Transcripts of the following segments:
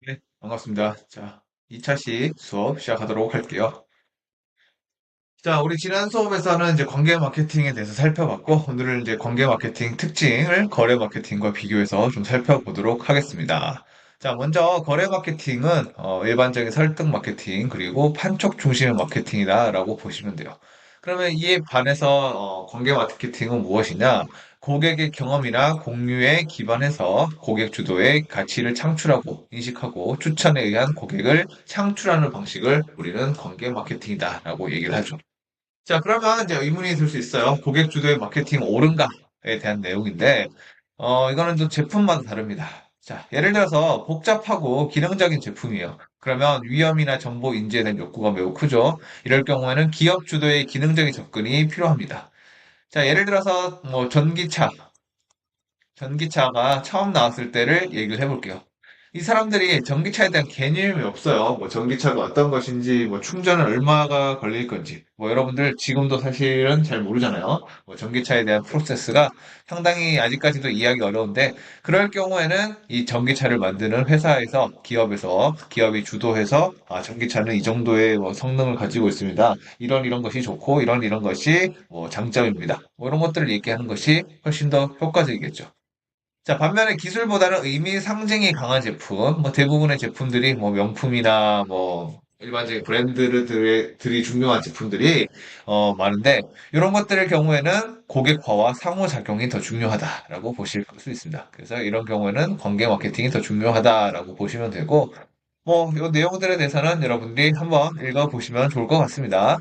네, 반갑습니다. 자, 2차시 수업 시작하도록 할게요. 자, 우리 지난 수업에서는 이제 관계 마케팅에 대해서 살펴봤고, 오늘은 이제 관계 마케팅 특징을 거래 마케팅과 비교해서 좀 살펴보도록 하겠습니다. 자, 먼저 거래 마케팅은 일반적인 설득 마케팅, 그리고 판촉 중심의 마케팅이다라고 보시면 돼요. 그러면 이에 반해서 관계 마케팅은 무엇이냐? 고객의 경험이나 공유에 기반해서 고객 주도의 가치를 창출하고 인식하고 추천에 의한 고객을 창출하는 방식을 우리는 관계 마케팅이다라고 얘기를 하죠. 자, 그러면 이제 의문이 들 수 있어요. 고객 주도의 마케팅 옳은가에 대한 내용인데, 이거는 좀 제품마다 다릅니다. 자, 예를 들어서 복잡하고 기능적인 제품이에요. 그러면 위험이나 정보 인지에 대한 욕구가 매우 크죠. 이럴 경우에는 기업 주도의 기능적인 접근이 필요합니다. 자, 예를 들어서 뭐 전기차가 처음 나왔을 때를 얘기를 해볼게요. 이 사람들이 전기차에 대한 개념이 없어요. 뭐 전기차가 어떤 것인지, 뭐 충전은 얼마가 걸릴 건지, 뭐 여러분들 지금도 사실은 잘 모르잖아요. 뭐 전기차에 대한 프로세스가 상당히 아직까지도 이해하기 어려운데, 그럴 경우에는 이 전기차를 만드는 회사에서, 기업이 주도해서, 아, 전기차는 이 정도의 뭐 성능을 가지고 있습니다. 이런 것이 좋고, 이런 것이 뭐 장점입니다. 뭐 이런 것들을 얘기하는 것이 훨씬 더 효과적이겠죠. 자, 반면에 기술보다는 의미 상징이 강한 제품, 뭐 대부분의 제품들이 뭐 명품이나 뭐 일반적인 브랜드들이 중요한 제품들이 많은데 이런 것들의 경우에는 고객화와 상호작용이 더 중요하다라고 보실 수 있습니다. 그래서 이런 경우에는 관계 마케팅이 더 중요하다라고 보시면 되고 뭐 이 내용들에 대해서는 여러분들이 한번 읽어보시면 좋을 것 같습니다.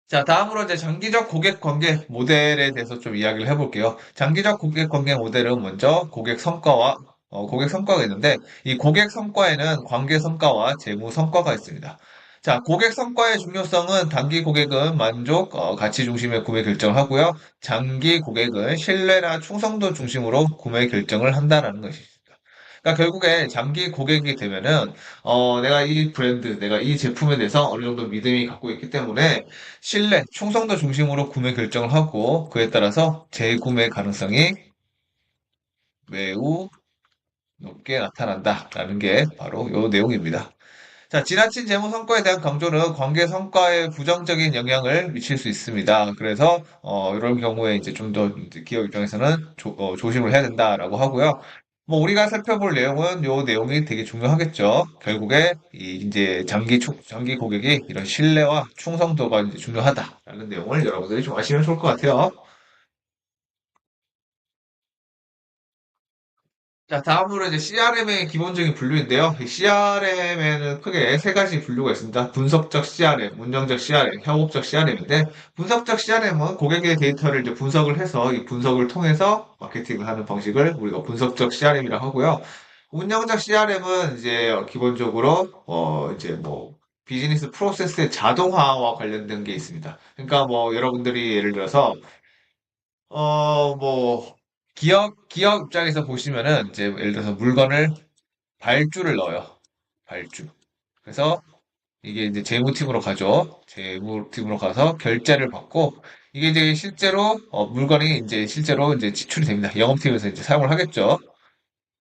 자, 다음으로 이제 장기적 고객 관계 모델에 대해서 좀 이야기를 해볼게요. 장기적 고객 관계 모델은 먼저 고객 성과가 있는데, 이 고객 성과에는 관계 성과와 재무 성과가 있습니다. 자, 고객 성과의 중요성은 단기 고객은 만족, 가치 중심의 구매 결정을 하고요. 장기 고객은 신뢰나 충성도 중심으로 구매 결정을 한다라는 것이죠. 그러니까 결국에 장기 고객이 되면은 내가 이 제품에 대해서 어느 정도 믿음이 갖고 있기 때문에 신뢰, 충성도 중심으로 구매 결정을 하고 그에 따라서 재구매 가능성이 매우 높게 나타난다라는 게 바로 이 내용입니다. 자, 지나친 재무 성과에 대한 강조는 관계 성과에 부정적인 영향을 미칠 수 있습니다. 그래서 이런 경우에 이제 좀 더 기업 입장에서는 조심을 해야 된다라고 하고요. 뭐 우리가 살펴볼 내용은 요 내용이 되게 중요하겠죠. 결국에 이제 장기 고객이 이런 신뢰와 충성도가 이제 중요하다라는 내용을 여러분들이 좀 아시면 좋을 것 같아요. 자, 다음으로 이제 CRM의 기본적인 분류인데요. 이 CRM에는 크게 세 가지 분류가 있습니다. 분석적 CRM, 운영적 CRM, 협업적 CRM인데, 분석적 CRM은 고객의 데이터를 이제 분석을 해서 이 분석을 통해서 마케팅을 하는 방식을 우리가 분석적 CRM이라고 하고요. 운영적 CRM은 이제 기본적으로 이제 뭐 비즈니스 프로세스의 자동화와 관련된 게 있습니다. 그러니까 뭐 여러분들이 예를 들어서 뭐, 기업 입장에서 보시면은, 이제, 예를 들어서 물건을, 발주를 넣어요. 발주. 그래서, 이게 이제 재무팀으로 가죠. 재무팀으로 가서 결제를 받고, 이게 이제 실제로, 물건이 이제 실제로 이제 지출이 됩니다. 영업팀에서 이제 사용을 하겠죠.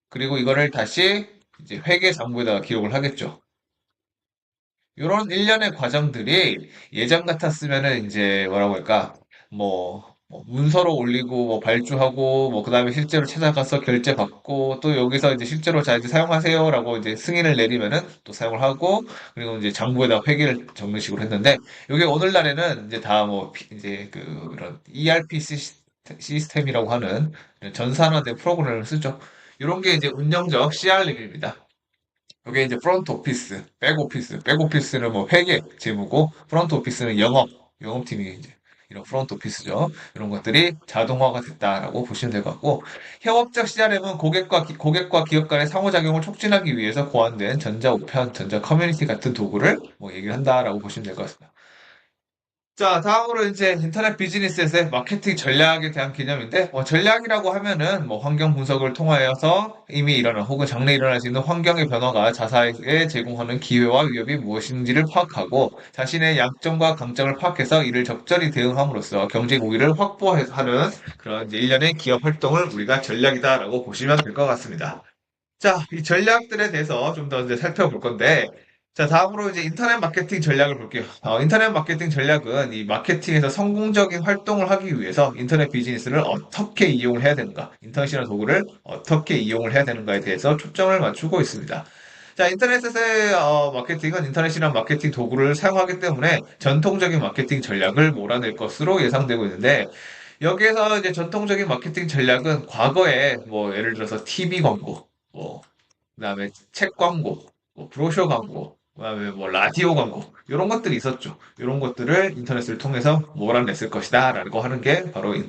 그리고 이거를 다시, 이제 회계 장부에다가 기록을 하겠죠. 이런 일련의 과정들이 예전 같았으면은 이제 뭐라고 할까 뭐 문서로 올리고 뭐 발주하고 뭐 그다음에 실제로 찾아가서 결제받고 또 여기서 이제 실제로 자 이제 사용하세요라고 이제 승인을 내리면은 또 사용을 하고 그리고 이제 장부에다 회계를 적는 식으로 했는데 이게 오늘날에는 이제 다 뭐 이제 그 이런 ERP 시스템이라고 하는 이런 전산화된 프로그램을 쓰죠. 이런 게 이제 운영적 CRM입니다. 그게 이제 프론트 오피스, 백 오피스는 뭐 회계, 재무고, 프론트 오피스는 영업팀이 이제 이런 프론트 오피스죠. 이런 것들이 자동화가 됐다라고 보시면 될 것 같고, 협업적 CRM은 고객과 기업 간의 상호작용을 촉진하기 위해서 고안된 전자 우편, 전자 커뮤니티 같은 도구를 뭐 얘기를 한다라고 보시면 될 것 같습니다. 자, 다음으로 이제 인터넷 비즈니스에서의 마케팅 전략에 대한 개념인데, 전략이라고 하면은 뭐 환경 분석을 통하여서 이미 일어난 혹은 장래 일어날 수 있는 환경의 변화가 자사에 제공하는 기회와 위협이 무엇인지를 파악하고 자신의 약점과 강점을 파악해서 이를 적절히 대응함으로써 경제 우위를 확보하는 그런 이제 일련의 기업 활동을 우리가 전략이다라고 보시면 될 것 같습니다. 자, 이 전략들에 대해서 좀 더 이제 살펴볼 건데, 자, 다음으로 이제 인터넷 마케팅 전략을 볼게요. 인터넷 마케팅 전략은 이 마케팅에서 성공적인 활동을 하기 위해서 인터넷 비즈니스를 어떻게 이용을 해야 되는가, 인터넷이라는 도구를 어떻게 이용을 해야 되는가에 대해서 초점을 맞추고 있습니다. 자, 인터넷에서의 마케팅은 인터넷이란 마케팅 도구를 사용하기 때문에 전통적인 마케팅 전략을 몰아낼 것으로 예상되고 있는데, 여기에서 이제 전통적인 마케팅 전략은 과거에 뭐 예를 들어서 TV 광고, 뭐 그다음에 책 광고, 뭐 브로셔 광고, 그다음에 뭐 라디오 광고 이런 것들이 있었죠. 이런 것들을 인터넷을 통해서 몰아냈을 것이다라고 하는 게 바로 이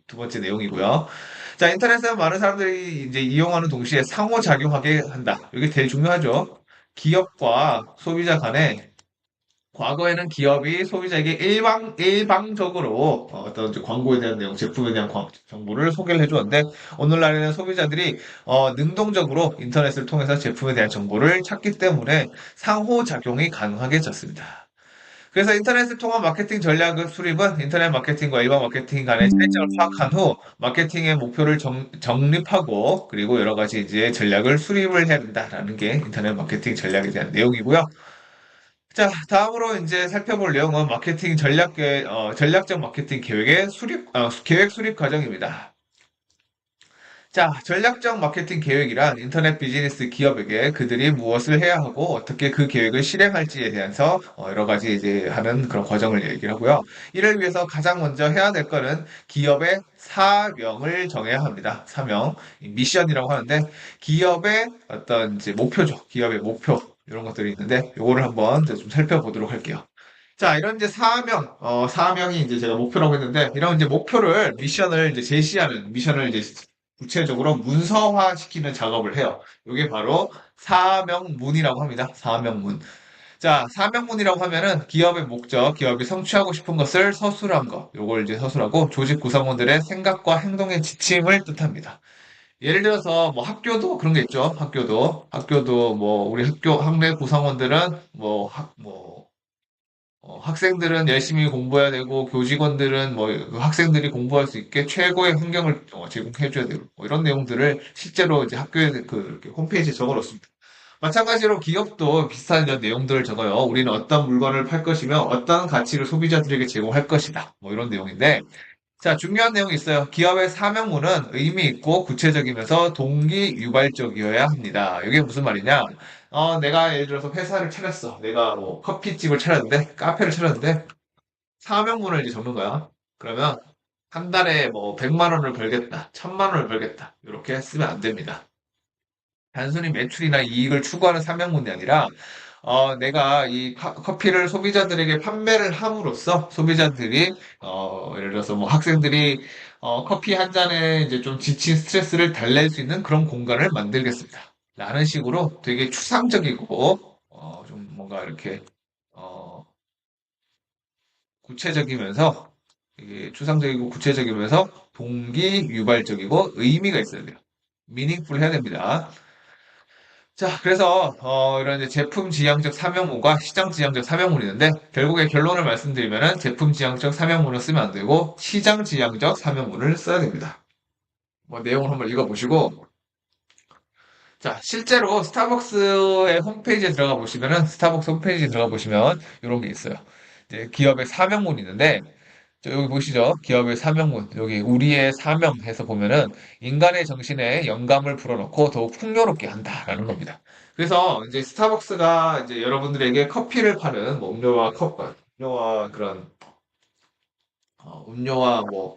두 번째 내용이고요. 자, 인터넷은 많은 사람들이 이제 이용하는 동시에 상호작용하게 한다. 이게 제일 중요하죠. 기업과 소비자 간에 과거에는 기업이 소비자에게 일방적으로 어떤 이제 광고에 대한 내용, 제품에 대한 정보를 소개를 해주었는데, 오늘날에는 소비자들이 능동적으로 인터넷을 통해서 제품에 대한 정보를 찾기 때문에 상호작용이 가능하게졌습니다. 그래서 인터넷을 통한 마케팅 전략의 수립은 인터넷 마케팅과 일반 마케팅 간의 차이점을 파악한 후 마케팅의 목표를 정립하고, 그리고 여러 가지 이제 전략을 수립을 해야 된다라는 게 인터넷 마케팅 전략에 대한 내용이고요. 자, 다음으로 이제 살펴볼 내용은 전략적 마케팅 계획 수립 과정입니다. 자, 전략적 마케팅 계획이란 인터넷 비즈니스 기업에게 그들이 무엇을 해야 하고 어떻게 그 계획을 실행할지에 대해서 여러 가지 이제 하는 그런 과정을 얘기를 하고요. 이를 위해서 가장 먼저 해야 될 거는 기업의 사명을 정해야 합니다. 사명, 이 미션이라고 하는데 기업의 어떤 이제 목표죠. 기업의 목표 이런 것들이 있는데 요거를 한번 이제 좀 살펴보도록 할게요. 자, 이런 이제 사명이 이제 제가 목표라고 했는데, 이런 이제 미션을 이제 제시하는, 미션을 이제 구체적으로 문서화시키는 작업을 해요. 이게 바로 사명문이라고 합니다. 사명문. 자, 사명문이라고 하면은 기업의 목적, 기업이 성취하고 싶은 것을 서술한 거. 요걸 이제 서술하고 조직 구성원들의 생각과 행동의 지침을 뜻합니다. 예를 들어서 뭐 학교도 그런 게 있죠. 학교도 뭐 우리 학내 구성원들은 학생들은 열심히 공부해야 되고, 교직원들은 그 학생들이 공부할 수 있게 최고의 환경을 제공해줘야 되고, 뭐 이런 내용들을 실제로 이제 학교에 이렇게 홈페이지에 적어 놓습니다. 마찬가지로 기업도 비슷한 이런 내용들을 적어요. 우리는 어떤 물건을 팔 것이며, 어떤 가치를 소비자들에게 제공할 것이다. 뭐 이런 내용인데, 자, 중요한 내용이 있어요. 기업의 사명문은 의미 있고 구체적이면서 동기 유발적이어야 합니다. 이게 무슨 말이냐? 내가 예를 들어서 회사를 차렸어. 내가 뭐 커피집을 차렸는데, 카페를 차렸는데, 사명문을 이제 적는 거야. 그러면 한 달에 뭐 100만 원을 벌겠다, 1000만 원을 벌겠다. 이렇게 쓰면 안 됩니다. 단순히 매출이나 이익을 추구하는 사명문이 아니라 내가 이 커피를 소비자들에게 판매를 함으로써 소비자들이 예를 들어서 뭐 학생들이 커피 한 잔에 이제 좀 지친 스트레스를 달랠 수 있는 그런 공간을 만들겠습니다. 라는 식으로 되게 추상적이고 좀 뭔가 이렇게 어, 구체적이면서 이게 추상적이고 구체적이면서 동기 유발적이고 의미가 있어야 돼요. 미닝풀 해야 됩니다. 자, 그래서 이런 이제 제품 지향적 사명문과 시장 지향적 사명문이 있는데 결국에 결론을 말씀드리면은 제품 지향적 사명문을 쓰면 안 되고 시장 지향적 사명문을 써야 됩니다. 뭐 내용을 한번 읽어보시고, 자, 실제로 스타벅스의 홈페이지에 들어가 보시면은 스타벅스 홈페이지에 들어가 보시면 이런 게 있어요. 이제 기업의 사명문이 있는데, 여기 보시죠. 기업의 사명문. 여기 우리의 사명 해서 보면은 인간의 정신에 영감을 불어넣고 더욱 풍요롭게 한다라는 겁니다. 그래서 이제 스타벅스가 이제 여러분들에게 커피를 파는 뭐 음료와 그런 음료와 뭐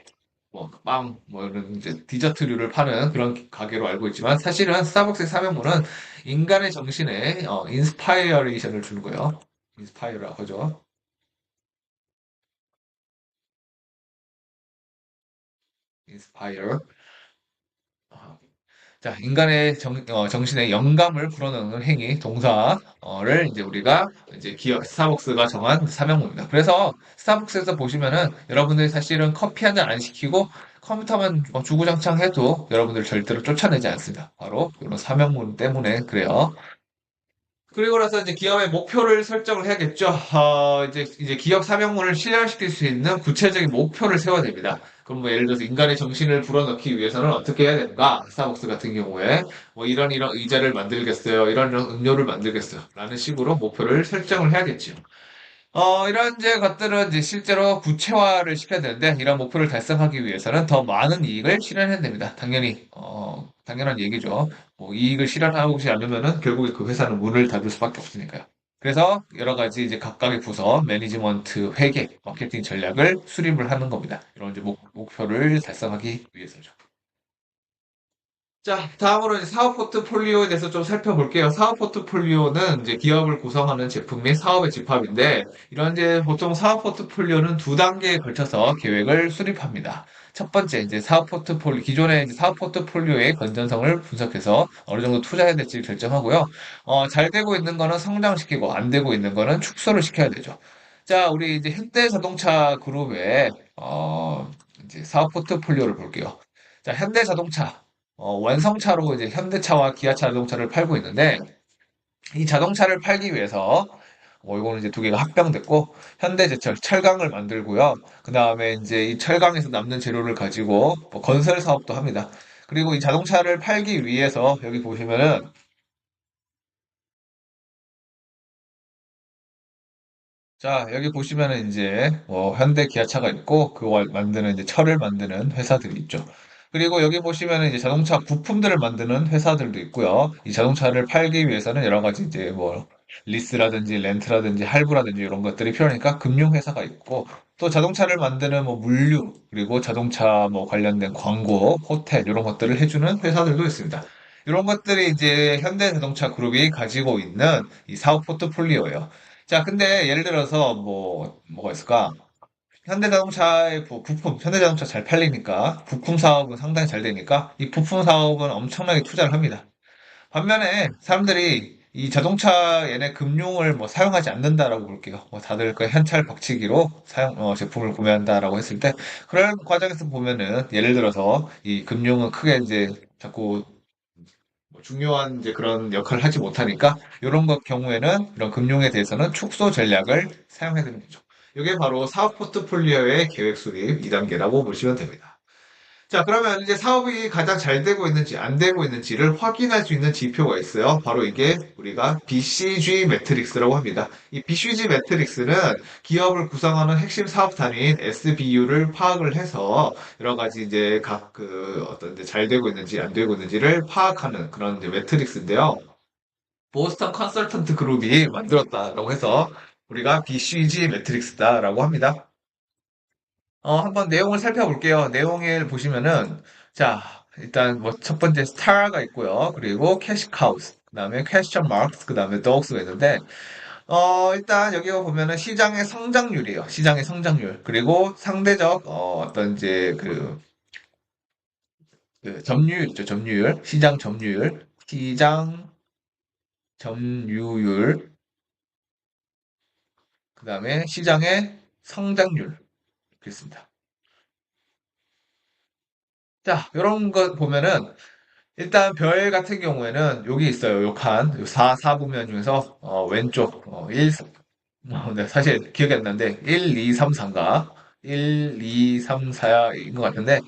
빵, 뭐 이런 이제 디저트류를 파는 그런 가게로 알고 있지만, 사실은 스타벅스의 사명문은 인간의 정신에 인스파이어레이션을 주는 거예요. 인스파이어라고 하죠. 인스파이어. 자, 인간의 정신에 영감을 불어넣는 행위, 동사를 이제 우리가 이제 스타벅스가 정한 사명문입니다. 그래서 스타벅스에서 보시면은 여러분들이 사실은 커피 한 잔 안 시키고 컴퓨터만 주구장창 해도 여러분들 절대로 쫓아내지 않습니다. 바로 이런 사명문 때문에 그래요. 그리고 나서 이제 기업의 목표를 설정을 해야겠죠. 이제 기업 사명문을 실현시킬 수 있는 구체적인 목표를 세워야 됩니다. 그럼 뭐 예를 들어서 인간의 정신을 불어넣기 위해서는 어떻게 해야 되는가? 스타벅스 같은 경우에 뭐 이런 의자를 만들겠어요. 이런 음료를 만들겠어요. 라는 식으로 목표를 설정을 해야겠죠. 이런 이제 것들은 이제 실제로 구체화를 시켜야 되는데, 이런 목표를 달성하기 위해서는 더 많은 이익을 실현해야 됩니다. 당연히, 당연한 얘기죠. 뭐 이익을 실현하지 않으면은 결국에 그 회사는 문을 닫을 수밖에 없으니까요. 그래서 여러 가지 이제 각각의 부서, 매니지먼트, 회계, 마케팅 전략을 수립을 하는 겁니다. 이런 이제 목표를 달성하기 위해서죠. 자, 다음으로 이제 사업 포트폴리오에 대해서 좀 살펴볼게요. 사업 포트폴리오는 이제 기업을 구성하는 제품 및 사업의 집합인데, 이런 이제 보통 사업 포트폴리오는 두 단계에 걸쳐서 계획을 수립합니다. 첫 번째, 이제 사업 포트폴리오, 기존의 이제 사업 포트폴리오의 건전성을 분석해서 어느 정도 투자해야 될지 결정하고요. 잘 되고 있는 거는 성장시키고, 안 되고 있는 거는 축소를 시켜야 되죠. 자, 우리 이제 현대자동차 그룹의, 이제 사업 포트폴리오를 볼게요. 자, 현대자동차. 완성차로 이제 현대차와 기아차 자동차를 팔고 있는데, 이 자동차를 팔기 위해서, 이거는 이제 두 개가 합병됐고, 현대제철, 철강을 만들고요. 그 다음에 이제 이 철강에서 남는 재료를 가지고 뭐 건설 사업도 합니다. 그리고 이 자동차를 팔기 위해서 여기 보시면은 자, 여기 보시면은 이제 현대 기아차가 있고 그걸 만드는 이제 철을 만드는 회사들이 있죠. 그리고 여기 보시면은 이제 자동차 부품들을 만드는 회사들도 있고요. 이 자동차를 팔기 위해서는 여러 가지 이제 뭐 리스라든지 렌트라든지 할부라든지 이런 것들이 필요하니까 금융 회사가 있고 또 자동차를 만드는 뭐 물류 그리고 자동차 뭐 관련된 광고, 호텔 이런 것들을 해주는 회사들도 있습니다. 이런 것들이 이제 현대자동차 그룹이 가지고 있는 이 사업 포트폴리오예요. 자, 근데 예를 들어서 뭐가 있을까? 현대자동차의 부품, 현대자동차 잘 팔리니까 부품 사업은 상당히 잘 되니까 이 부품 사업은 엄청나게 투자를 합니다. 반면에 사람들이 이 자동차 얘네 금융을 뭐 사용하지 않는다라고 볼게요. 뭐 다들 그 현찰 박치기로 제품을 구매한다라고 했을 때 그런 과정에서 보면은 예를 들어서 이 금융은 크게 이제 자꾸 뭐 중요한 이제 그런 역할을 하지 못하니까 이런 것 경우에는 이런 금융에 대해서는 축소 전략을 사용해야 되는 거죠. 이게 바로 사업 포트폴리오의 계획 수립 2단계라고 보시면 됩니다. 자, 그러면 이제 사업이 가장 잘 되고 있는지 안 되고 있는지를 확인할 수 있는 지표가 있어요. 바로 이게 우리가 BCG 매트릭스라고 합니다. 이 BCG 매트릭스는 기업을 구성하는 핵심 사업 단위인 SBU를 파악을 해서 여러 가지 이제 각 그 어떤 이제 잘 되고 있는지 안 되고 있는지를 파악하는 그런 이제 매트릭스인데요. 보스턴 컨설턴트 그룹이 만들었다라고 해서 우리가 BCG 매트릭스다라고 합니다. 한번 내용을 살펴볼게요. 내용을 보시면은, 자, 일단 뭐 첫 번째 스타가 있고요. 그리고 캐시카우스, 그 다음에 퀘스천 마크, 그 다음에 더욱스가 있는데, 일단 여기 보면은 시장의 성장률이에요. 시장의 성장률. 그리고 상대적, 어떤 이제 그 점유율 있죠. 점유율. 시장 점유율. 시장 점유율. 그 다음에 시장의 성장률. 그렇습니다. 자, 이런 거 보면은, 일단 별 같은 경우에는 여기 있어요. 요 칸, 요 4부면 중에서 왼쪽 1, 네, 사실 기억이 안 나는데 1, 2, 3, 4인가? 1, 2, 3, 4인 것 같은데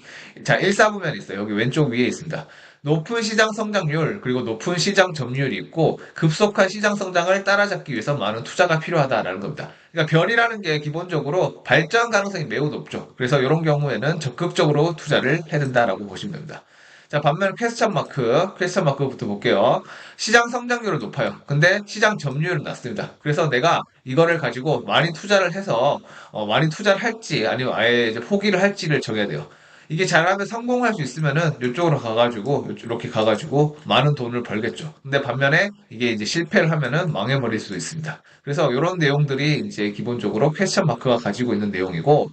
자, 1, 4부면 있어요. 여기 왼쪽 위에 있습니다. 높은 시장 성장률 그리고 높은 시장 점유율이 있고 급속한 시장 성장을 따라잡기 위해서 많은 투자가 필요하다라는 겁니다. 그러니까 별이라는 게 기본적으로 발전 가능성이 매우 높죠. 그래서 이런 경우에는 적극적으로 투자를 해야 된다라고 보시면 됩니다. 자, 반면 퀘스천 마크부터 볼게요. 시장 성장률은 높아요. 근데 시장 점유율은 낮습니다. 그래서 내가 이거를 가지고 많이 투자를 해서 많이 투자를 할지 아니면 아예 이제 포기를 할지를 정해야 돼요. 이게 잘하면 성공할 수 있으면은 이쪽으로 가가지고 이렇게 가가지고 많은 돈을 벌겠죠. 근데 반면에 이게 이제 실패를 하면은 망해버릴 수도 있습니다. 그래서 이런 내용들이 이제 기본적으로 퀘스천 마크가 가지고 있는 내용이고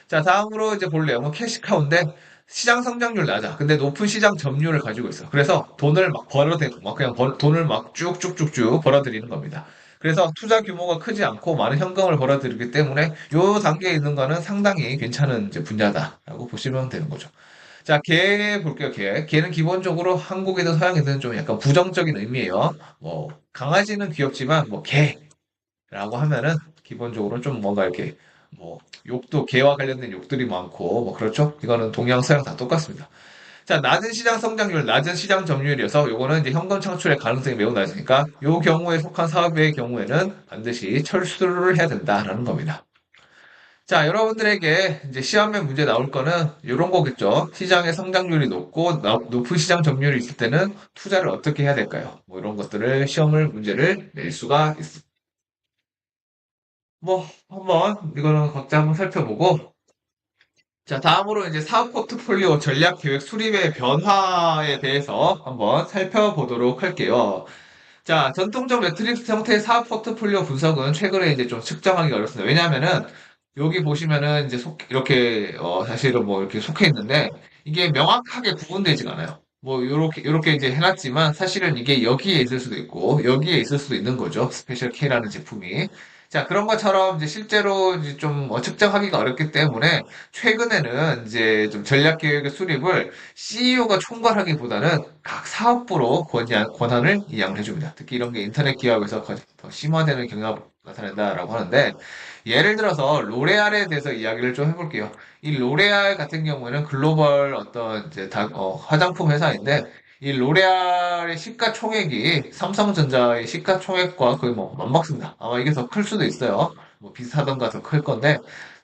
자, 다음으로 이제 볼 내용은 캐시카우인데 시장 성장률 낮아. 근데 높은 시장 점유율을 가지고 있어. 그래서 돈을 막 벌어대고 막 그냥 돈을 막 쭉쭉쭉쭉 벌어들이는 겁니다. 그래서 투자 규모가 크지 않고 많은 현금을 벌어들이기 때문에 요 단계에 있는 거는 상당히 괜찮은 이제 분야다라고 보시면 되는 거죠. 자, 개 볼게요, 개. 개는 기본적으로 한국이든 서양이든 좀 약간 부정적인 의미예요. 뭐, 강아지는 귀엽지만, 뭐, 개라고 하면은 기본적으로 좀 뭔가 이렇게 뭐 욕도 개와 관련된 욕들이 많고 뭐 그렇죠. 이거는 동양 서양 다 똑같습니다. 자, 낮은 시장 성장률, 낮은 시장 점유율이어서 요거는 이제 현금 창출의 가능성이 매우 낮으니까 요 경우에 속한 사업의 경우에는 반드시 철수를 해야 된다라는 겁니다. 자, 여러분들에게 이제 시험에 문제 나올 거는 이런 거겠죠. 시장의 성장률이 높고 높은 시장 점유율이 있을 때는 투자를 어떻게 해야 될까요? 뭐 이런 것들을 시험을 문제를 낼 수가 있습니다. 뭐 한번 이거는 각자 한번 살펴보고 자, 다음으로 이제 사업 포트폴리오 전략 계획 수립의 변화에 대해서 한번 살펴보도록 할게요. 자, 전통적 매트릭스 형태의 사업 포트폴리오 분석은 최근에 이제 좀 측정하기 어렵습니다. 왜냐하면은 여기 보시면은 이제 이렇게 사실은 뭐 이렇게 속해 있는데 이게 명확하게 구분되지가 않아요. 뭐 요렇게 이제 해놨지만 사실은 이게 여기에 있을 수도 있고 여기에 있을 수도 있는 거죠. 스페셜 K라는 제품이. 자, 그런 것처럼 이제 실제로 이제 좀 측정하기가 어렵기 때문에 최근에는 이제 좀 전략 계획의 수립을 CEO가 총괄하기보다는 각 사업부로 권한을 이양을 해줍니다. 특히 이런 게 인터넷 기업에서 더 심화되는 경향이 나타난다라고 하는데, 예를 들어서 로레알에 대해서 이야기를 좀 해볼게요. 이 로레알 같은 경우에는 글로벌 어떤 이제 화장품 회사인데, 이 로레알의 시가총액이 삼성전자의 시가총액과 거의 뭐 맞먹습니다. 아마 이게 더 클 수도 있어요. 뭐 비슷하던가 더 클 건데,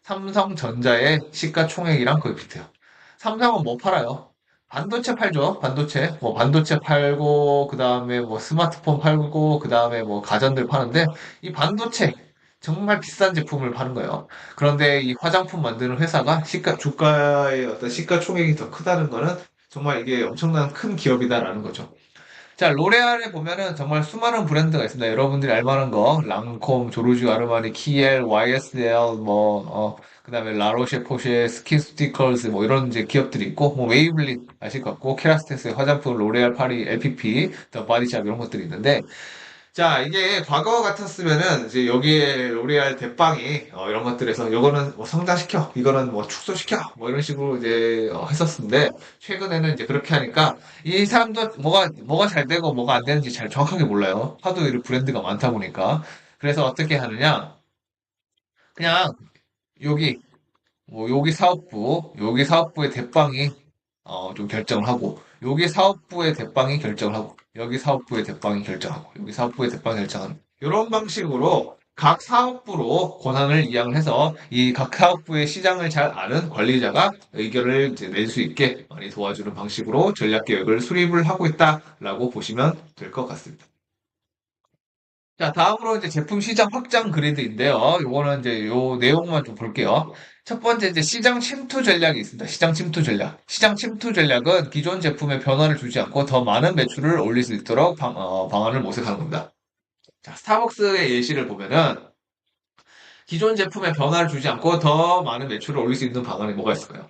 삼성전자의 시가총액이랑 거의 비슷해요. 삼성은 뭐 팔아요? 반도체 팔죠. 반도체. 뭐 반도체 팔고 그다음에 뭐 스마트폰 팔고 그다음에 뭐 가전들 파는데 이 반도체 정말 비싼 제품을 파는 거예요. 그런데 이 화장품 만드는 회사가 주가의 어떤 시가총액이 더 크다는 거는 정말 이게 엄청난 큰 기업이다라는 거죠. 자, 로레알에 보면은 정말 수많은 브랜드가 있습니다. 여러분들이 알만한 거, 랑콤, 조르주 아르마니, 키엘, YSL, 그다음에 라로쉐 포쉐, 스킨 스티커즈, 뭐 이런 이제 기업들이 있고, 뭐 웨이블릿 아실 것 같고, 케라스테스 화장품, 로레알 파리, LPP, 더 바디샵 이런 것들이 있는데, 자, 이게 과거 같았으면은 이제 여기에 로레알 대빵이 이런 것들에서 이거는 뭐 성장시켜, 이거는 뭐 축소시켜, 뭐 이런 식으로 이제 했었는데 최근에는 이제 그렇게 하니까 이 사람도 뭐가 잘 되고 뭐가 안 되는지 잘 정확하게 몰라요. 하도 이 브랜드가 많다 보니까. 그래서 어떻게 하느냐? 그냥 여기 여기 사업부, 여기 사업부의 대빵이 좀 결정을 하고, 여기 사업부의 대빵이 결정을 하고, 여기 사업부의 대빵이 결정하고, 여기 사업부의 대빵이 결정하는 이런 방식으로 각 사업부로 권한을 이양을 해서 이 각 사업부의 시장을 잘 아는 관리자가 의견을 이제 낼 수 있게 많이 도와주는 방식으로 전략 계획을 수립을 하고 있다라고 보시면 될 것 같습니다. 자, 다음으로 이제 제품 시장 확장 그리드인데요. 요거는 이제 요 내용만 좀 볼게요. 첫 번째 이제 시장 침투 전략이 있습니다. 시장 침투 전략. 시장 침투 전략은 기존 제품에 변화를 주지 않고 더 많은 매출을 올릴 수 있도록 방안을 모색하는 겁니다. 자, 스타벅스의 예시를 보면은 기존 제품에 변화를 주지 않고 더 많은 매출을 올릴 수 있는 방안이 뭐가 있을까요?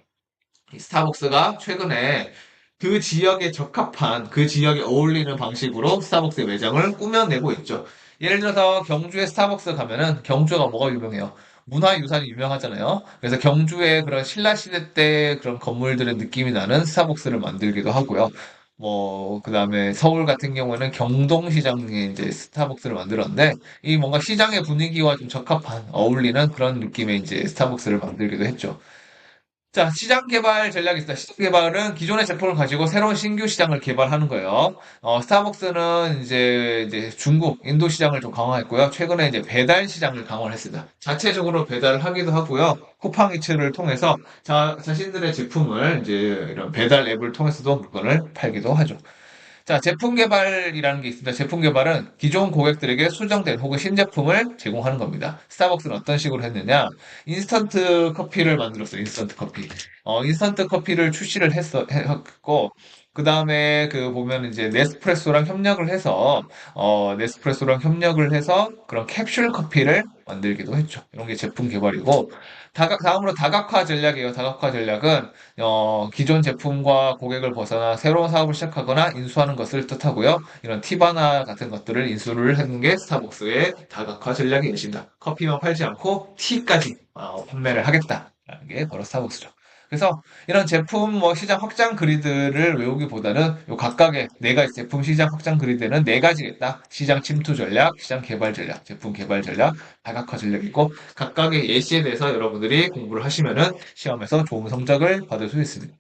이 스타벅스가 최근에 그 지역에 적합한 그 지역에 어울리는 방식으로 스타벅스의 매장을 꾸며내고 있죠. 예를 들어서 경주에 스타벅스 가면은 경주가 뭐가 유명해요? 문화유산이 유명하잖아요. 그래서 경주의 그런 신라시대 때 그런 건물들의 느낌이 나는 스타벅스를 만들기도 하고요. 뭐, 그 다음에 서울 같은 경우에는 경동시장에 이제 스타벅스를 만들었는데, 이 뭔가 시장의 분위기와 좀 적합한, 어울리는 그런 느낌의 이제 스타벅스를 만들기도 했죠. 자, 시장 개발 전략이 있습니다. 시장 개발은 기존의 제품을 가지고 새로운 신규 시장을 개발하는 거예요. 스타벅스는 이제 중국, 인도 시장을 좀 강화했고요. 최근에 이제 배달 시장을 강화를 했습니다. 자체적으로 배달을 하기도 하고요. 쿠팡이츠를 통해서 자신들의 제품을 이제 이런 배달 앱을 통해서도 물건을 팔기도 하죠. 자, 제품 개발이라는 게 있습니다. 제품 개발은 기존 고객들에게 수정된 혹은 신제품을 제공하는 겁니다. 스타벅스는 어떤 식으로 했느냐? 인스턴트 커피를 만들었어요. 인스턴트 커피. 인스턴트 커피를 출시를 했고, 그 다음에 그 보면 이제 네스프레소랑 협력을 해서 그런 캡슐 커피를 만들기도 했죠. 이런 게 제품 개발이고, 다음으로 다각화 전략이에요. 다각화 전략은 기존 제품과 고객을 벗어나 새로운 사업을 시작하거나 인수하는 것을 뜻하고요. 이런 티바나 같은 것들을 인수를 하는 게 스타벅스의 다각화 전략이 있습니다. 커피만 팔지 않고 티까지 판매를 하겠다라는 게 바로 스타벅스죠. 그래서 이런 제품 뭐 시장 확장 그리드를 외우기보다는 요 각각의 네 가지 제품 시장 확장 그리드는 네 가지가 있다. 시장 침투 전략, 시장 개발 전략, 제품 개발 전략, 다각화 전략이고 각각의 예시에 대해서 여러분들이 공부를 하시면은 시험에서 좋은 성적을 받을 수 있습니다.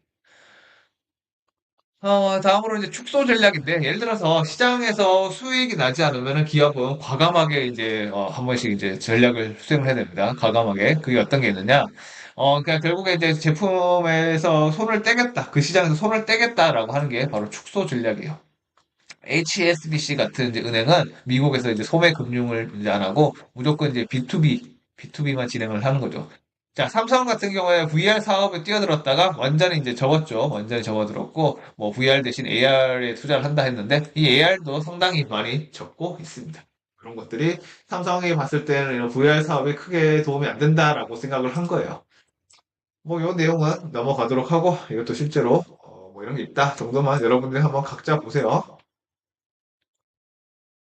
다음으로 이제 축소 전략인데, 예를 들어서 시장에서 수익이 나지 않으면 기업은 과감하게 이제, 한 번씩 이제 전략을 수행을 해야 됩니다. 과감하게. 그게 어떤 게 있느냐. 그냥 결국에 이제 제품에서 손을 떼겠다. 그 시장에서 손을 떼겠다라고 하는 게 바로 축소 전략이에요. HSBC 같은 이제 은행은 미국에서 이제 소매 금융을 이제 안 하고 무조건 이제 B2B만 진행을 하는 거죠. 자, 삼성 같은 경우에 VR 사업에 뛰어들었다가 완전히 이제 접었죠. 완전히 접어들었고, 뭐 VR 대신 AR에 투자를 한다 했는데, 이 AR도 상당히 많이 접고 있습니다. 그런 것들이 삼성이 봤을 때는 이런 VR 사업에 크게 도움이 안 된다라고 생각을 한 거예요. 뭐, 요 내용은 넘어가도록 하고, 이것도 실제로, 뭐 이런 게 있다 정도만 여러분들이 한번 각자 보세요.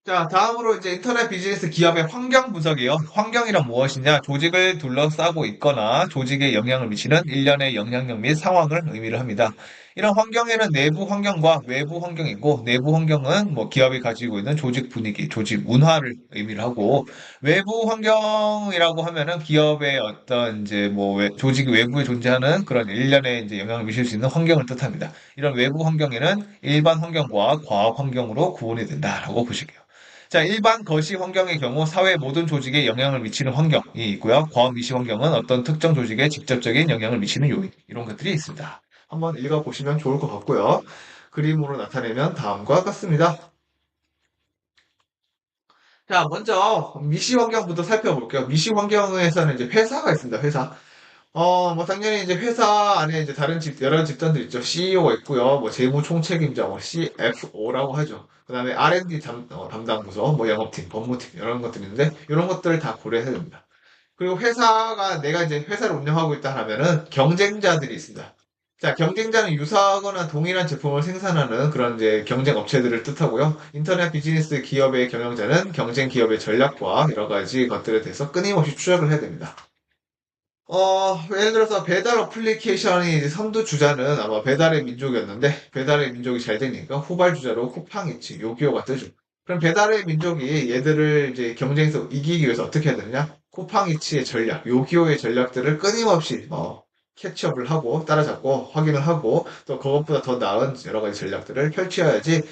자, 다음으로 이제 인터넷 비즈니스 기업의 환경 분석이요. 환경이란 무엇이냐? 조직을 둘러싸고 있거나 조직에 영향을 미치는 일련의 영향력 및 상황을 의미를 합니다. 이런 환경에는 내부 환경과 외부 환경이고, 내부 환경은 뭐 기업이 가지고 있는 조직 분위기, 조직 문화를 의미를 하고, 외부 환경이라고 하면은 기업의 어떤 이제 뭐 조직 외부에 존재하는 그런 일련의 이제 영향을 미칠 수 있는 환경을 뜻합니다. 이런 외부 환경에는 일반 환경과 과학 환경으로 구분이 된다라고 보시게요. 자, 일반 거시 환경의 경우 사회 모든 조직에 영향을 미치는 환경이 있고요. 과학 미시 환경은 어떤 특정 조직에 직접적인 영향을 미치는 요인, 이런 것들이 있습니다. 한번 읽어보시면 좋을 것 같고요. 그림으로 나타내면 다음과 같습니다. 자, 먼저 미시 환경부터 살펴볼게요. 미시 환경에서는 이제 회사가 있습니다. 회사. 뭐 당연히 이제 회사 안에 이제 다른 여러 집단들 있죠. CEO가 있고요. 뭐 재무 총책임자, 뭐 CFO라고 하죠. 그다음에 R&D 담당 부서, 뭐 영업팀, 법무팀 이런 것들이 있는데 이런 것들을 다 고려해야 됩니다. 그리고 회사가 내가 이제 회사를 운영하고 있다 하면은 경쟁자들이 있습니다. 자, 경쟁자는 유사하거나 동일한 제품을 생산하는 그런 이제 경쟁 업체들을 뜻하고요. 인터넷 비즈니스 기업의 경영자는 경쟁 기업의 전략과 여러 가지 것들에 대해서 끊임없이 추적을 해야 됩니다. 예를 들어서 배달 어플리케이션이 이제 선두주자는 아마 배달의 민족이었는데, 배달의 민족이 잘 되니까 후발주자로 쿠팡이츠, 요기요가 뜨죠. 그럼 배달의 민족이 얘들을 이제 경쟁에서 이기기 위해서 어떻게 해야 되느냐? 쿠팡이츠의 전략, 요기요의 전략들을 끊임없이, 캐치업을 하고, 따라잡고, 확인을 하고, 또 그것보다 더 나은 여러 가지 전략들을 펼쳐야지,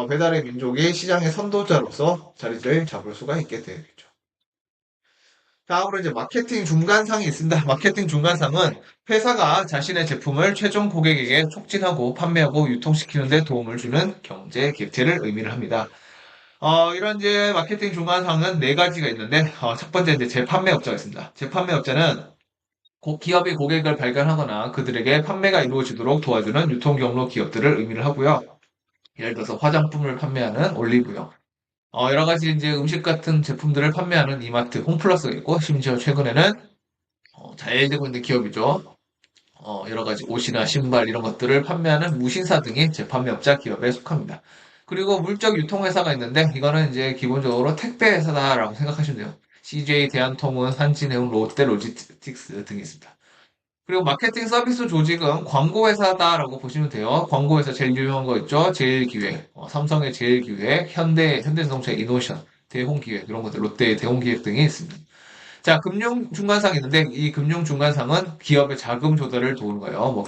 배달의 민족이 시장의 선도자로서 자리를 잡을 수가 있게 되겠죠. 다음으로 이제 마케팅 중간상이 있습니다. 마케팅 중간상은 회사가 자신의 제품을 최종 고객에게 촉진하고 판매하고 유통시키는 데 도움을 주는 경제 기획체를 의미를 합니다. 이런 이제 마케팅 중간상은 네 가지가 있는데, 첫 번째 이제 재판매업자가 있습니다. 재판매업자는 기업이 고객을 발견하거나 그들에게 판매가 이루어지도록 도와주는 유통경로 기업들을 의미를 하고요. 예를 들어서 화장품을 판매하는 올리브영, 여러 가지 이제 음식 같은 제품들을 판매하는 이마트, 홈플러스가 있고, 심지어 최근에는 잘 되고 있는 기업이죠. 여러 가지 옷이나 신발 이런 것들을 판매하는 무신사 등이 재판매업자 기업에 속합니다. 그리고 물적 유통회사가 있는데, 이거는 이제 기본적으로 택배 회사다라고 생각하시면 돼요. CJ, 대한통운, 한진해운, 롯데 로지스틱스 등이 있습니다. 그리고 마케팅 서비스 조직은 광고회사다라고 보시면 돼요. 광고회사 제일 유명한 거 있죠? 제일기획, 삼성의 제일기획, 현대자동차의 이노션, 대홍기획 이런 것들, 롯데의 대홍기획 등이 있습니다. 자, 금융중간상이 있는데 이 금융중간상은 기업의 자금 조달을 도우는 거예요. 뭐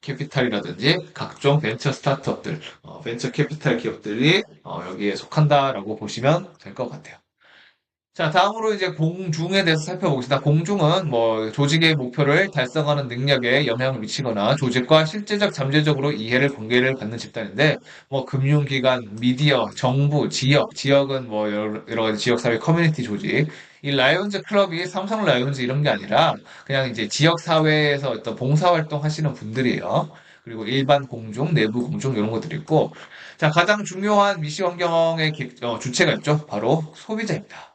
캐피탈이라든지 각종 벤처 스타트업들, 벤처 캐피탈 기업들이 여기에 속한다라고 보시면 될 것 같아요. 자, 다음으로 이제 공중에 대해서 살펴보겠습니다. 공중은 뭐 조직의 목표를 달성하는 능력에 영향을 미치거나 조직과 실제적 잠재적으로 이해를 관계를 갖는 집단인데, 뭐 금융기관, 미디어, 정부, 지역은 뭐 여러 가지 지역사회 커뮤니티 조직. 이 라이온즈 클럽이 삼성 라이온즈 이런 게 아니라 그냥 이제 지역사회에서 어떤 봉사활동 하시는 분들이에요. 그리고 일반 공중, 내부 공중 이런 것들이 있고, 자, 가장 중요한 미시 환경의 주체가 있죠. 바로 소비자입니다.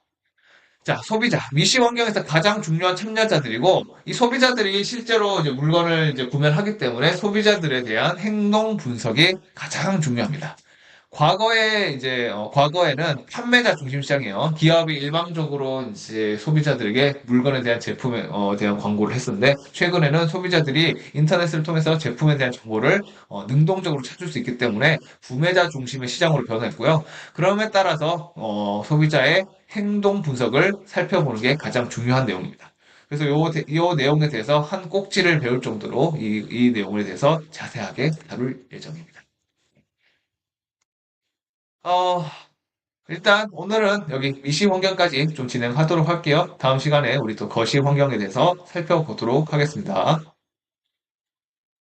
자, 소비자. 미시 환경에서 가장 중요한 참여자들이고, 이 소비자들이 실제로 이제 물건을 이제 구매를 하기 때문에 소비자들에 대한 행동 분석이 가장 중요합니다. 과거에 이제 과거에는 판매자 중심 시장이에요. 기업이 일방적으로 이제 소비자들에게 물건에 대한 제품에 대한 광고를 했었는데 최근에는 소비자들이 인터넷을 통해서 제품에 대한 정보를 능동적으로 찾을 수 있기 때문에 구매자 중심의 시장으로 변했고요. 그럼에 따라서 소비자의 행동 분석을 살펴보는 게 가장 중요한 내용입니다. 그래서 요 내용에 대해서 한 꼭지를 배울 정도로 이 내용에 대해서 자세하게 다룰 예정입니다. 어, 일단 오늘은 여기 미시 환경까지 좀 진행하도록 할게요. 다음 시간에 우리 또 거시 환경에 대해서 살펴보도록 하겠습니다.